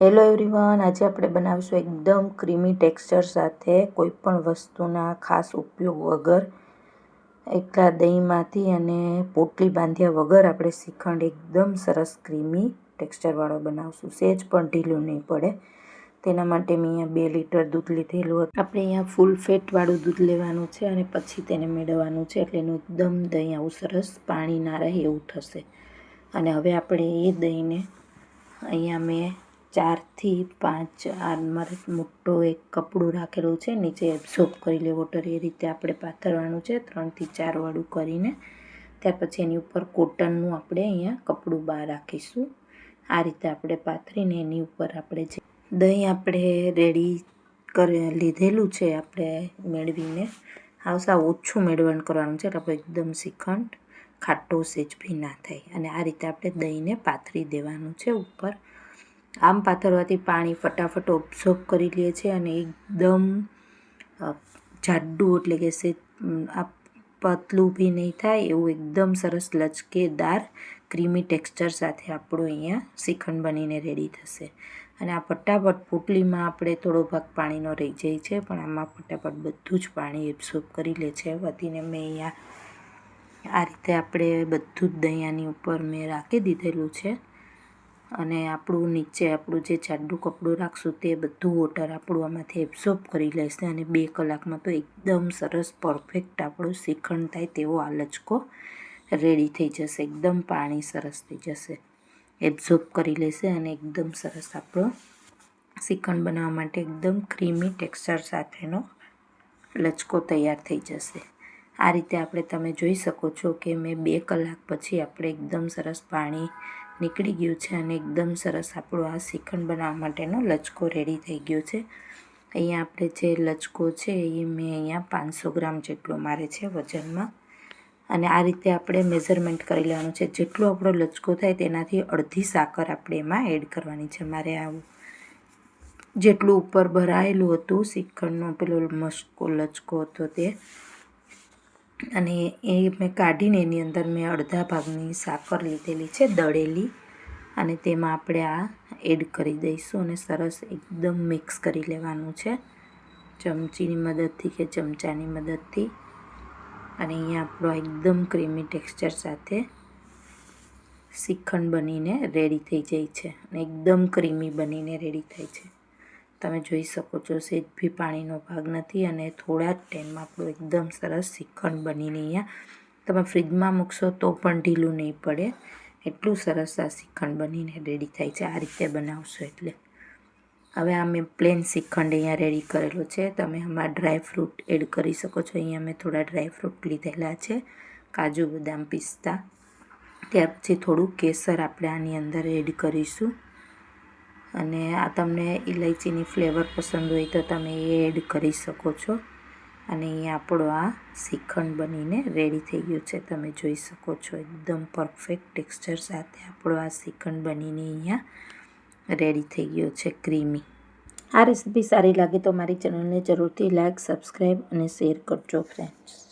Hello everyone, આજે આપણે બનાવીશું એકદમ ક્રીમી ટેક્સચર સાથે કોઈપણ વસ્તુના ખાસ ઉપયોગ વગર એકલા દહીંમાંથી અને પોટલી બાંધ્યા વગર આપણે શ્રીખંડ એકદમ સરસ ક્રીમી ટેક્સચરવાળો બનાવશું. સહેજ પણ ઢીલું નહીં પડે. તેના માટે મેં અહીંયા 2 લીટર દૂધ લીધેલું હતું. આપણે અહીંયા ફૂલ ફેટવાળું દૂધ લેવાનું છે અને પછી તેને મેળવવાનું છે, એટલે એનું એકદમ દહીં આવું સરસ પાણી ના રહે એવું થશે. અને હવે આપણે એ દહીંને અહીંયા મેં 4 થી 5 મારે મોટો એક કપડું રાખેલું છે, નીચે એબ્ઝોર્બ કરી લે વોટર, એ રીતે આપણે પાથરવાનું છે 3 થી 4 વાળું કરીને. ત્યાર પછી એની ઉપર કોટનનું આપણે અહીંયા કપડું બહાર રાખીશું. આ રીતે આપણે પાથરીને એની ઉપર આપણે જે દહીં આપણે રેડી કરી લીધેલું છે આપણે મેળવીને સાવ ઓછું મેળવણ કરવાનું છે, એટલે આપણે એકદમ શ્રીખંડ ખાટો સેજ ભી ના થાય. અને આ રીતે આપણે દહીંને પાથરી દેવાનું છે ઉપર. આમ પાથરવાથી પાણી ફટાફટ ઓબ્ઝોર્બ કરી લે છે અને એકદમ જાડું, એટલે કે આ પતલું બી નહીં થાય એવું એકદમ સરસ લચકેદાર ક્રીમી ટેક્સચર સાથે આપણું અહીંયા શ્રીખંડ બનીને રેડી થશે. અને આ ફટાફટ પોટલીમાં આપણે થોડો ભાગ પાણીનો રહી જાય છે, પણ આમાં ફટાફટ બધું જ પાણી એબ્ઝોર્બ કરી લે છે. વધીને મેં અહીંયા આ રીતે આપણે બધું જ દહીં આની ઉપર મેં રાખી દીધેલું છે. અને આપણું નીચે આપણું જે જાડું કપડું રાખશું તે બધું વોટર આપણું આમાંથી એબ્ઝોર્બ કરી લેશે. અને 2 કલાકમાં તો એકદમ સરસ પરફેક્ટ આપણું શ્રીખંડ થાય તેવો આ લચકો રેડી થઈ જશે. એકદમ પાણી સરસ થઈ જશે, એબ્ઝોર્બ કરી લેશે અને એકદમ સરસ આપણો શ્રીખંડ બનાવવા માટે એકદમ ક્રીમી ટેક્સચર સાથેનો લચકો તૈયાર થઈ જશે. આ રીતે આપણે તમે જોઈ શકો છો કે મેં 2 કલાક પછી આપણે એકદમ સરસ પાણી નીકળી ગયું છે અને એકદમ સરસ આપણો આ શ્રીખંડ બનાવવા માટેનો લચકો રેડી થઈ ગયો છે. અહીંયા આપણે જે લચકો છે એ મેં અહીંયા 500 ગ્રામ જેટલો મારે છે વજનમાં. અને આ રીતે આપણે મેઝરમેન્ટ કરી લેવાનું છે. જેટલો આપણો લચકો થાય તેનાથી અડધી સાકર આપણે એમાં એડ કરવાની છે. મારે આવું જેટલું ઉપર ભરાયેલું હતું શ્રીખંડનો પેલો મસ્કો લચકો હતો તે, અને એ મેં કાઢીને એની અંદર મેં અડધા ભાગની સાકર લીધેલી છે દળેલી, અને તેમાં આપણે આ એડ કરી દઈશું અને સરસ એકદમ મિક્સ કરી લેવાનું છે ચમચીની મદદથી કે ચમચાની મદદથી. અને અહીંયા આપણો એકદમ ક્રીમી ટેક્સચર સાથે શ્રીખંડ બનીને રેડી થઈ જાય છે અને એકદમ ક્રીમી બનીને રેડી થાય છે. તમે જોઈ શકો છો સહેજ બી પાણીનો ભાગ નથી અને થોડા જ ટાઈમમાં આપણું એકદમ સરસ શ્રીખંડ બનીને અહીંયા તમે ફ્રીજમાં મૂકશો તો પણ ઢીલું નહીં પડે, એટલું સરસ આ શ્રીખંડ બનીને રેડી થાય છે આ રીતે બનાવશો એટલે. હવે આ મેં પ્લેન શ્રીખંડ અહીંયા રેડી કરેલો છે. તમે આમાં ડ્રાયફ્રૂટ એડ કરી શકો છો. અહીંયા મેં થોડા ડ્રાયફ્રૂટ લીધેલા છે, કાજુ, બદામ, પિસ્તા. ત્યાર પછી થોડું કેસર આપણે આની અંદર એડ કરીશું. અને આ તમને ઇલાયચીની ફ્લેવર પસંદ હોય તો તમે એ એડ કરી શકો છો. અને અહીંયા આપણો આ શ્રીખંડ બનીને રેડી થઈ ગયો છે. તમે જોઈ શકો છો એકદમ પરફેક્ટ ટેક્સચર સાથે આપણો આ શ્રીખંડ બનીને અહીંયા રેડી થઈ ગયો છે ક્રીમી. આ રેસીપી સારી લાગે તો મારી ચેનલને જરૂરથી લાઈક, સબસ્ક્રાઈબ અને શેર કરજો ફ્રેન્ડ્સ.